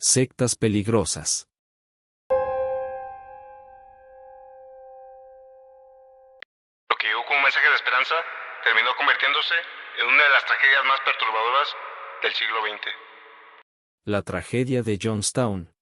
Sectas peligrosas. Lo que llegó como mensaje de esperanza terminó convirtiéndose en una de las tragedias más perturbadoras del siglo XX. La tragedia de Jonestown.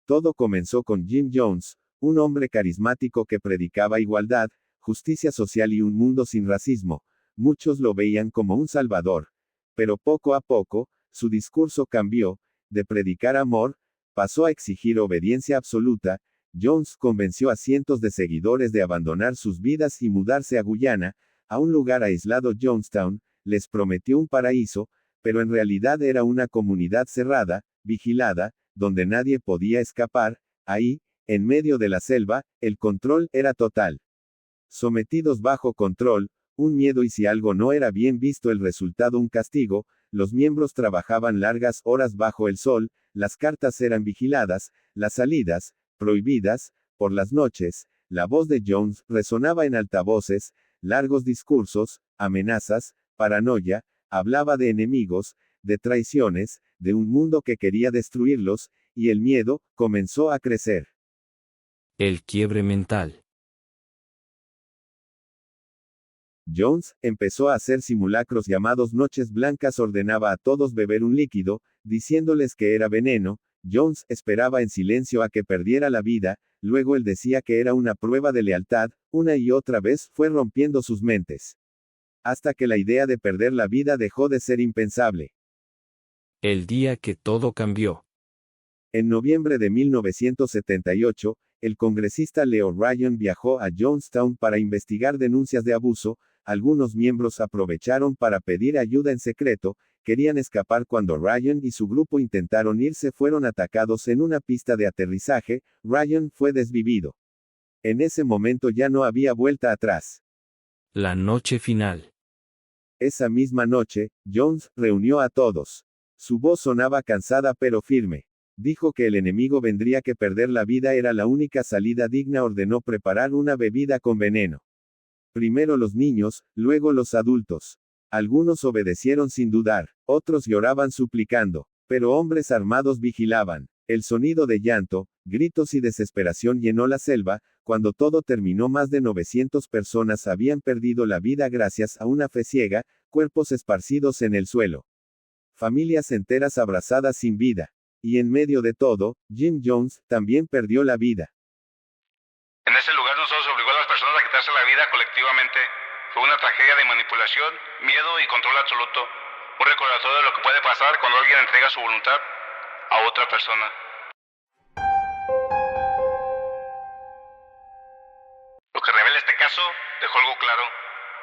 Todo comenzó con Jim Jones, un hombre carismático que predicaba igualdad, justicia social y un mundo sin racismo. Muchos lo veían como un salvador. Pero poco a poco, su discurso cambió, de predicar amor, pasó a exigir obediencia absoluta. Jones convenció a cientos de seguidores de abandonar sus vidas y mudarse a Guyana, a un lugar aislado. Jonestown les prometió un paraíso, pero en realidad era una comunidad cerrada, vigilada, donde nadie podía escapar. Ahí, en medio de la selva, el control era total. Sometidos bajo control, un miedo y si algo no era bien visto el resultado un castigo. Los miembros trabajaban largas horas bajo el sol, las cartas eran vigiladas, las salidas, prohibidas, por las noches. La voz de Jones resonaba en altavoces, largos discursos, amenazas, paranoia, hablaba de enemigos, de traiciones, de un mundo que quería destruirlos, y el miedo comenzó a crecer. El quiebre mental. Jones empezó a hacer simulacros llamados noches blancas, ordenaba a todos beber un líquido, diciéndoles que era veneno. Jones esperaba en silencio a que perdiera la vida, luego él decía que era una prueba de lealtad, una y otra vez fue rompiendo sus mentes. Hasta que la idea de perder la vida dejó de ser impensable. El día que todo cambió. En noviembre de 1978, el congresista Leo Ryan viajó a Jonestown para investigar denuncias de abuso. Algunos miembros aprovecharon para pedir ayuda en secreto, querían escapar cuando Ryan y su grupo intentaron irse, fueron atacados en una pista de aterrizaje. Ryan fue desvivido. En ese momento ya no había vuelta atrás. La noche final. Esa misma noche, Jones reunió a todos. Su voz sonaba cansada pero firme. Dijo que el enemigo vendría, que perder la vida era la única salida digna. Ordenó preparar una bebida con veneno. Primero los niños, luego los adultos. Algunos obedecieron sin dudar, otros lloraban suplicando, pero hombres armados vigilaban. El sonido de llanto, gritos y desesperación llenó la selva. Cuando todo terminó, más de 900 personas habían perdido la vida gracias a una fe ciega, cuerpos esparcidos en el suelo. Familias enteras abrazadas sin vida. Y en medio de todo, Jim Jones también perdió la vida. En ese lugar no solo se obligó a las personas a quitarse la vida colectivamente, fue una tragedia de manipulación, miedo y control absoluto. Un recordatorio de lo que puede pasar cuando alguien entrega su voluntad a otra persona. Lo que revela este caso dejó algo claro.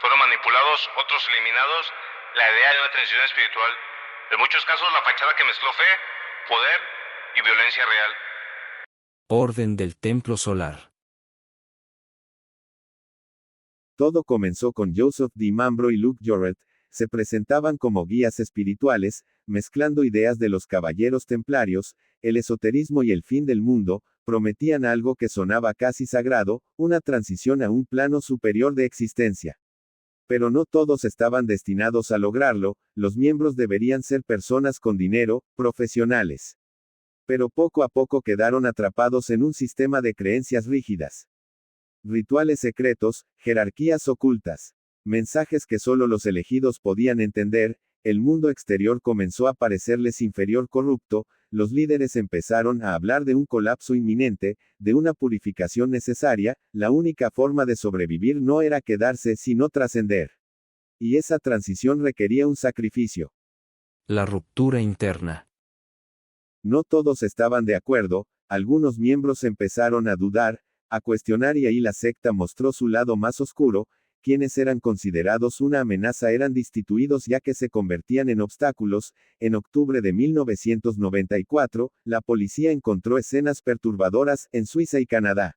Fueron manipulados, otros eliminados, la idea de una transición espiritual. En muchos casos la fachada que mezcló fe, poder y violencia real. Orden del Templo Solar. Todo comenzó con Joseph D. Mambro y Luke Jorret. Se presentaban como guías espirituales, mezclando ideas de los caballeros templarios, el esoterismo y el fin del mundo. Prometían algo que sonaba casi sagrado, una transición a un plano superior de existencia. Pero no todos estaban destinados a lograrlo. Los miembros deberían ser personas con dinero, profesionales. Pero poco a poco quedaron atrapados en un sistema de creencias rígidas. Rituales secretos, jerarquías ocultas. Mensajes que solo los elegidos podían entender. El mundo exterior comenzó a parecerles inferior, corrupto. Los líderes empezaron a hablar de un colapso inminente, de una purificación necesaria. La única forma de sobrevivir no era quedarse, sino trascender. Y esa transición requería un sacrificio. La ruptura interna. No todos estaban de acuerdo, algunos miembros empezaron a dudar, a cuestionar, y ahí la secta mostró su lado más oscuro. Quienes eran considerados una amenaza eran destituidos ya que se convertían en obstáculos. En octubre de 1994, la policía encontró escenas perturbadoras en Suiza y Canadá.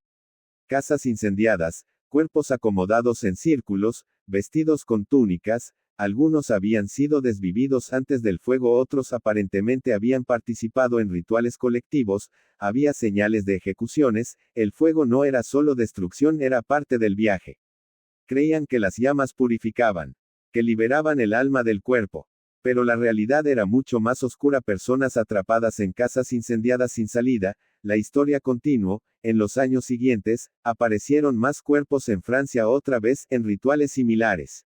Casas incendiadas, cuerpos acomodados en círculos, vestidos con túnicas. Algunos habían sido desvividos antes del fuego, otros aparentemente habían participado en rituales colectivos. Había señales de ejecuciones. El fuego no era solo destrucción, era parte del viaje. Creían que las llamas purificaban, que liberaban el alma del cuerpo. Pero la realidad era mucho más oscura. Personas atrapadas en casas incendiadas sin salida. La historia continuó. En los años siguientes, aparecieron más cuerpos en Francia, otra vez, en rituales similares.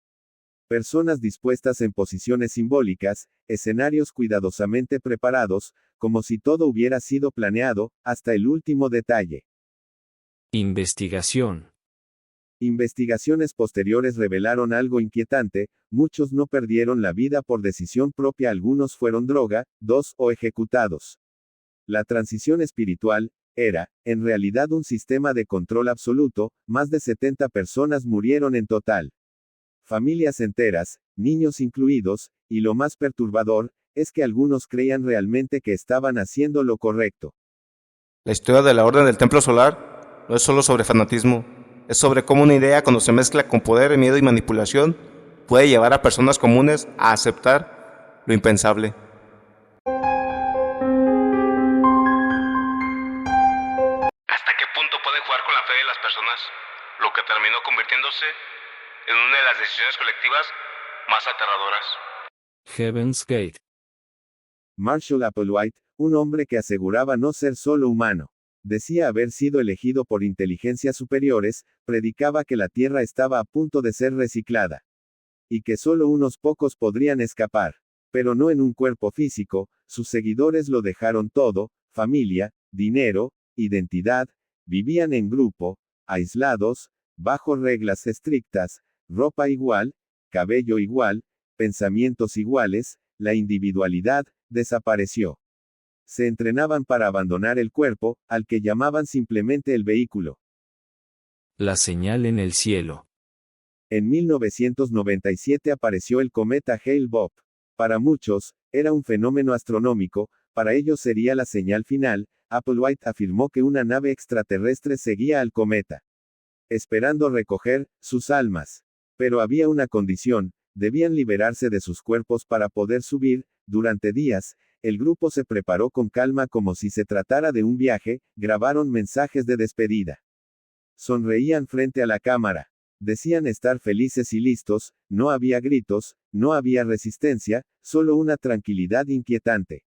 Personas dispuestas en posiciones simbólicas, escenarios cuidadosamente preparados, como si todo hubiera sido planeado, hasta el último detalle. Investigación. Investigaciones posteriores revelaron algo inquietante: muchos no perdieron la vida por decisión propia, algunos fueron drogados o ejecutados. La transición espiritual era, en realidad, un sistema de control absoluto. Más de 70 personas murieron en total. Familias enteras, niños incluidos, y lo más perturbador, es que algunos creían realmente que estaban haciendo lo correcto. La historia de la Orden del Templo Solar no es solo sobre fanatismo, es sobre cómo una idea, cuando se mezcla con poder, miedo y manipulación, puede llevar a personas comunes a aceptar lo impensable. ¿Hasta qué punto puede jugar con la fe de las personas? Lo que terminó convirtiéndose en una de las decisiones colectivas más aterradoras. Heaven's Gate. Marshall Applewhite, un hombre que aseguraba no ser solo humano, decía haber sido elegido por inteligencias superiores, predicaba que la Tierra estaba a punto de ser reciclada. Y que solo unos pocos podrían escapar. Pero no en un cuerpo físico. Sus seguidores lo dejaron todo: familia, dinero, identidad, vivían en grupo, aislados, bajo reglas estrictas, ropa igual, cabello igual, pensamientos iguales. La individualidad desapareció. Se entrenaban para abandonar el cuerpo, al que llamaban simplemente el vehículo. La señal en el cielo. En 1997 apareció el cometa Hale-Bopp. Para muchos, era un fenómeno astronómico. Para ellos sería la señal final. Applewhite afirmó que una nave extraterrestre seguía al cometa, esperando recoger sus almas. Pero había una condición: debían liberarse de sus cuerpos para poder subir. Durante días, el grupo se preparó con calma, como si se tratara de un viaje. Grabaron mensajes de despedida. Sonreían frente a la cámara. Decían estar felices y listos. No había gritos, no había resistencia, solo una tranquilidad inquietante.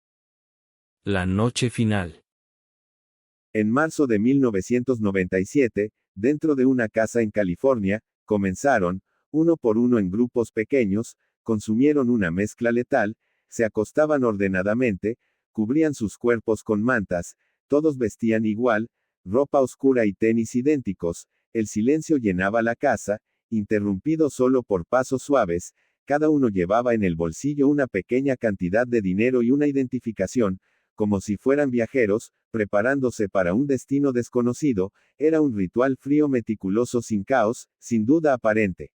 La noche final. En marzo de 1997, dentro de una casa en California, comenzaron, uno por uno en grupos pequeños, consumieron una mezcla letal, se acostaban ordenadamente, cubrían sus cuerpos con mantas, todos vestían igual, ropa oscura y tenis idénticos. El silencio llenaba la casa, interrumpido solo por pasos suaves. Cada uno llevaba en el bolsillo una pequeña cantidad de dinero y una identificación, como si fueran viajeros, preparándose para un destino desconocido. Era un ritual frío, meticuloso, sin caos, sin duda aparente.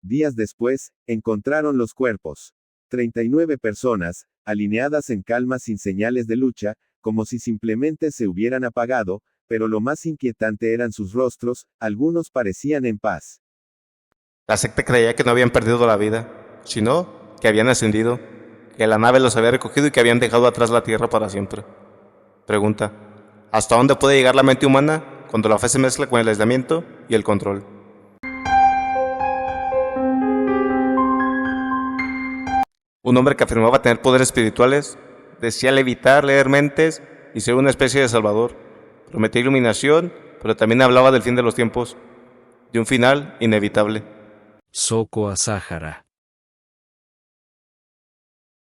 Días después, encontraron los cuerpos. 39 personas, alineadas en calma, sin señales de lucha, como si simplemente se hubieran apagado. Pero lo más inquietante eran sus rostros. Algunos parecían en paz. La secta creía que no habían perdido la vida, sino que habían ascendido, que la nave los había recogido y que habían dejado atrás la Tierra para siempre. Pregunta: ¿hasta dónde puede llegar la mente humana cuando la fe se mezcla con el aislamiento y el control? Un hombre que afirmaba tener poderes espirituales decía levitar, leer mentes y ser una especie de salvador. Prometía iluminación, pero también hablaba del fin de los tiempos, de un final inevitable. Soko Asahara.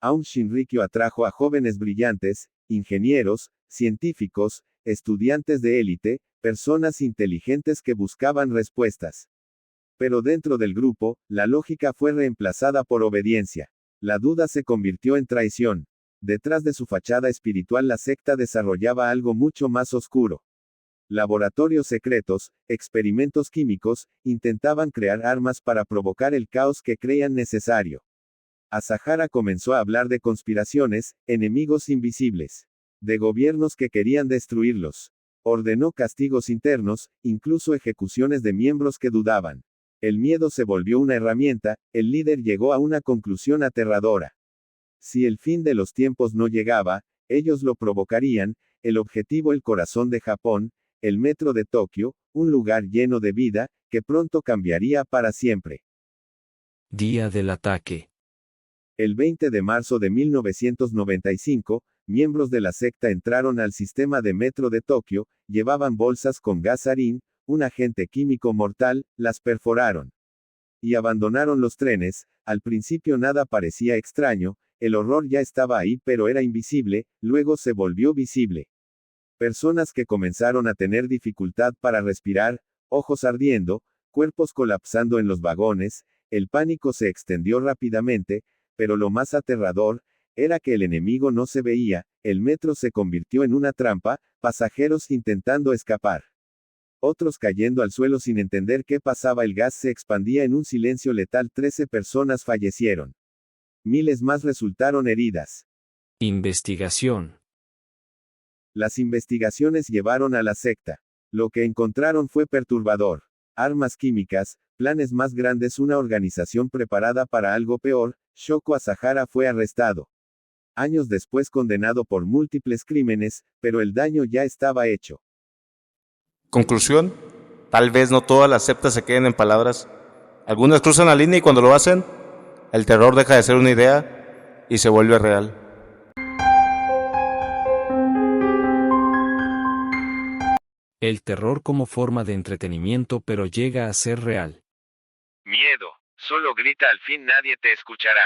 Aum Shinrikyo atrajo a jóvenes brillantes, ingenieros, científicos, estudiantes de élite, personas inteligentes que buscaban respuestas. Pero dentro del grupo, la lógica fue reemplazada por obediencia. La duda se convirtió en traición. Detrás de su fachada espiritual, la secta desarrollaba algo mucho más oscuro. Laboratorios secretos, experimentos químicos, intentaban crear armas para provocar el caos que creían necesario. Asahara comenzó a hablar de conspiraciones, enemigos invisibles, de gobiernos que querían destruirlos. Ordenó castigos internos, incluso ejecuciones de miembros que dudaban. El miedo se volvió una herramienta. El líder llegó a una conclusión aterradora. Si el fin de los tiempos no llegaba, ellos lo provocarían. El objetivo: el corazón de Japón, el metro de Tokio, un lugar lleno de vida, que pronto cambiaría para siempre. Día del ataque. El 20 de marzo de 1995, miembros de la secta entraron al sistema de metro de Tokio, llevaban bolsas con gas sarín, un agente químico mortal, las perforaron. Y abandonaron los trenes. Al principio nada parecía extraño, el horror ya estaba ahí pero era invisible, luego se volvió visible. Personas que comenzaron a tener dificultad para respirar, ojos ardiendo, cuerpos colapsando en los vagones, el pánico se extendió rápidamente, pero lo más aterrador, era que el enemigo no se veía, el metro se convirtió en una trampa, pasajeros intentando escapar. Otros cayendo al suelo sin entender qué pasaba, el gas se expandía en un silencio letal, 13 personas fallecieron. Miles más resultaron heridas. Investigación. Las investigaciones llevaron a la secta. Lo que encontraron fue perturbador. Armas químicas, planes más grandes, una organización preparada para algo peor. Shoko Asahara fue arrestado. Años después condenado por múltiples crímenes, pero el daño ya estaba hecho. Conclusión: tal vez no todas las sectas se queden en palabras. Algunas cruzan la línea y cuando lo hacen, el terror deja de ser una idea y se vuelve real. El terror como forma de entretenimiento pero llega a ser real. Miedo, solo grita, al fin nadie te escuchará.